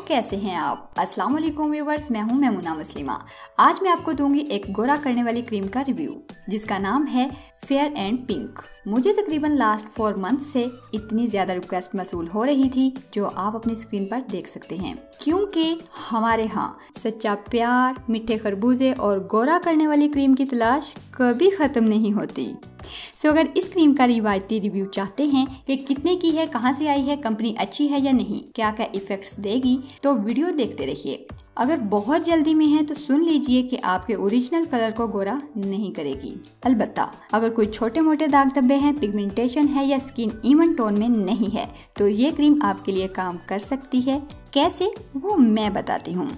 कैसे हैं आप? अस्सलाम वालेकुम व्यूअर्स, मैं हूं मैमुना मुस्लिमा। आज मैं आपको दूंगी एक गोरा करने वाली क्रीम का रिव्यू जिसका नाम है फेयर एंड पिंक। मुझे तकरीबन लास्ट 4 मंथ से इतनी ज्यादा रिक्वेस्ट मसूल हो रही थी जो आप अपनी स्क्रीन पर देख सकते हैं, क्योंकि हमारे यहाँ सच्चा प्यार, मीठे खरबूजे और गोरा करने वाली क्रीम की तलाश कभी खत्म नहीं होती। सो अगर इस क्रीम का रिवायती रिव्यू चाहते हैं कि कितने की है, कहाँ से आई है, कंपनी अच्छी है या नहीं, क्या क्या इफेक्ट्स देगी, तो वीडियो देखते रहिए। अगर बहुत जल्दी में है तो सुन लीजिए कि आपके ओरिजिनल कलर को गोरा नहीं करेगी। अलबत्ता अगर कोई छोटे मोटे दाग धब्बे हैं, पिगमेंटेशन है या स्किन इवन टोन में नहीं है तो ये क्रीम आपके लिए काम कर सकती है। कैसे, वो मैं बताती हूँ।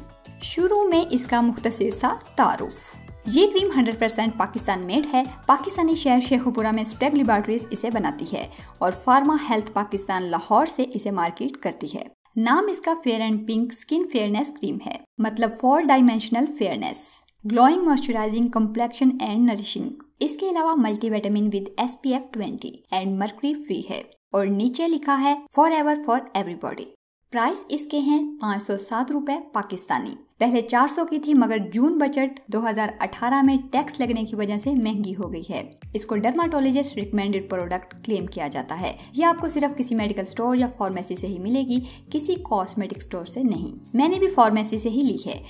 शुरू में इसका मुख्तसर सा तारुफ। ये क्रीम 100% पाकिस्तान मेड है। पाकिस्तानी शहर शेखुपुरा में स्पेग लैबोरेटरीज इसे बनाती है और फार्मा हेल्थ पाकिस्तान लाहौर से इसे मार्केट करती है। नाम इसका fair and pink skin fairness cream है, मतलब 4 dimensional fairness, glowing, moisturising, complexion and nourishing. इसके अलावा multivitamin with SPF 20 and mercury free है और नीचे लिखा है फॉरएवर फॉर एवरीबॉडी। प्राइस इसके हैं 507 रुपए पाकिस्तानी। पहले 400 की थी, मगर जून बजट 2018 में टैक्स लगने की वजह से महंगी हो गई है। इसको डर्माटोलॉजिस्ट रिकमेंडेड प्रोडक्ट क्लेम किया जाता है। ये आपको सिर्फ किसी मेडिकल स्टोर या फार्मेसी से ही मिलेगी, किसी कॉस्मेटिक स्टोर से नहीं। मैंने भी फार्मेसी से ही ली है।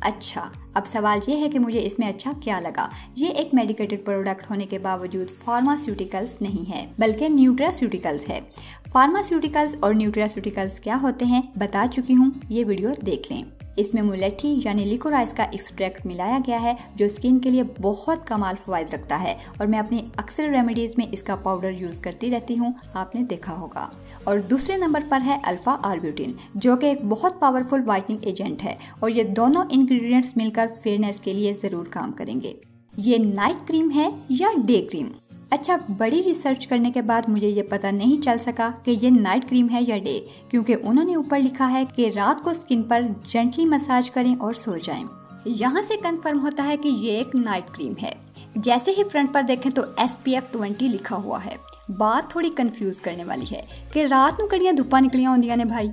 अच्छा, अब सवाल ये है कि मुझे इसमें अच्छा क्या लगा। ये एक मेडिकेटेड प्रोडक्ट होने के बावजूद फार्मास्यूटिकल्स नहीं है, बल्कि न्यूट्रास्यूटिकल्स है। फार्मास्यूटिकल्स और न्यूट्रास्यूटिकल्स क्या होते हैं बता चुकी हूँ, ये वीडियो देख लें। इसमें मुलेठी यानी लिकोराइस का एक्सट्रैक्ट मिलाया गया है जो स्किन के लिए बहुत कमाल फवाइद रखता है और मैं अपनी अक्सर रेमेडीज में इसका पाउडर यूज करती रहती हूँ, आपने देखा होगा। और दूसरे नंबर पर है अल्फा आर्ब्यूटिन, जो कि एक बहुत पावरफुल वाइटनिंग एजेंट है और ये दोनों इंग्रेडिएंट्स मिलकर फेयरनेस के लिए जरूर काम करेंगे। ये नाइट क्रीम है या डे क्रीम? अच्छा, बड़ी रिसर्च करने के बाद मुझे ये पता नहीं चल सका कि ये नाइट क्रीम है या डे, क्योंकि उन्होंने ऊपर लिखा है कि रात को स्किन पर जेंटली मसाज करें और सो जाएं। यहाँ से कंफर्म होता है कि ये एक नाइट क्रीम है। जैसे ही फ्रंट पर देखें तो SPF 20 लिखा हुआ है। बात थोड़ी कंफ्यूज करने वाली है कि रात नू कड़ियां धुप्पा निकलियां होंदियां ने भाई।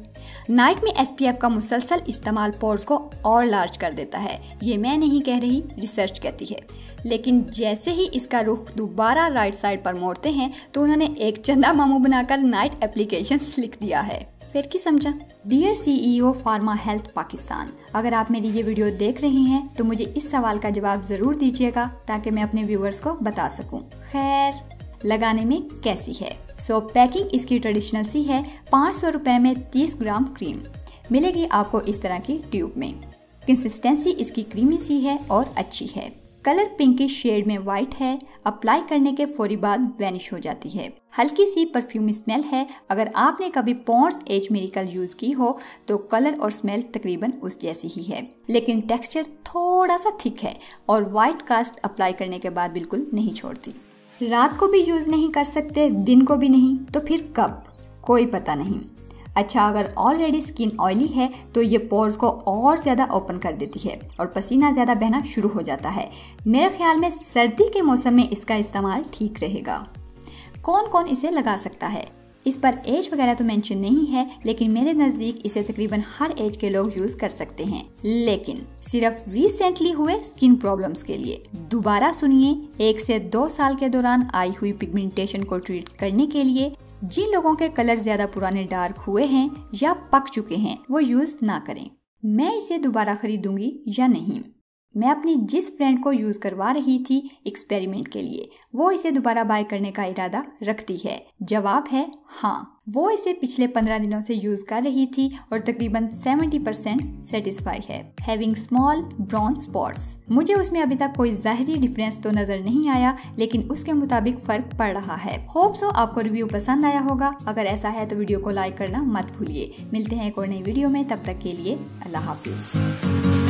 नाइट में SPF का मुसलसल इस्तेमाल पोर्स को और लार्ज कर देता है, ये मैं नहीं कह रही, रिसर्च कहती है। लेकिन जैसे ही इसका रुख दोबारा राइट साइड पर मोड़ते हैं तो उन्होंने एक चंदा मामू बनाकर नाइट एप्लीकेशंस लिख दिया है। फिर की समझा? Dear CEO pharma health Pakistan, अगर आप मेरी ये वीडियो देख रही हैं तो मुझे इस सवाल का जवाब जरूर दीजिएगा ताकि मैं अपने व्यूअर्स को बता सकूं। खैर, लगाने में कैसी है? सो पैकिंग इसकी ट्रेडिशनल सी है। 500 रुपए में 30 ग्राम क्रीम मिलेगी आपको इस तरह की ट्यूब में। कंसिस्टेंसी इसकी क्रीमी सी है और अच्छी है। कलर पिंकिश शेड में वाइट है। अप्लाई करने के फौरी बाद वैनिश हो जाती है। हल्की सी परफ्यूमी स्मेल है। अगर आपने कभी पॉन्ड्स एज मिरेकल यूज की हो तो कलर और स्मेल तकरीबन उस जैसी ही है, लेकिन टेक्सचर थोड़ा सा थिक है और वाइट कास्ट अप्लाई करने के बाद बिल्कुल नहीं छोड़ती। रात को भी यूज नहीं कर सकते, दिन को भी नहीं, तो फिर कब? कोई पता नहीं। अच्छा, अगर ऑलरेडी स्किन ऑयली है तो ये पोर्स को और ज़्यादा ओपन कर देती है और पसीना ज़्यादा बहना शुरू हो जाता है। मेरे ख्याल में सर्दी के मौसम में इसका इस्तेमाल ठीक रहेगा। कौन कौन इसे लगा सकता है? इस पर एज वगैरह तो मेंशन नहीं है, लेकिन मेरे नज़दीक इसे तकरीबन हर एज के लोग यूज़ कर सकते हैं, लेकिन सिर्फ रिसेंटली हुए स्किन प्रॉब्लम्स के लिए। दोबारा सुनिए, 1 से 2 साल के दौरान आई हुई पिगमेंटेशन को ट्रीट करने के लिए। जिन लोगों के कलर ज़्यादा पुराने डार्क हुए हैं या पक चुके हैं वो यूज़ ना करें। मैं इसे दोबारा खरीदूंगी या नहीं? मैं अपनी जिस फ्रेंड को यूज़ करवा रही थी एक्सपेरिमेंट के लिए, वो इसे दोबारा बाय करने का इरादा रखती है। जवाब है हाँ। वो इसे पिछले 15 दिनों से यूज़ कर रही थी और तकरीबन 70% सेटिस्फाई है। Having small brown spots. मुझे उसमें अभी तक कोई ज़ाहिरी डिफरेंस तो नज़र नहीं आया, लेकिन उसके मुताबिक फ़र्क पड़ रहा है। होप सो आपको रिव्यू पसंद आया होगा। अगर ऐसा है तो वीडियो को लाइक करना मत भूलिए। मिलते हैं एक और नई वीडियो में, तब तक के लिए अल्लाह हाफिज़।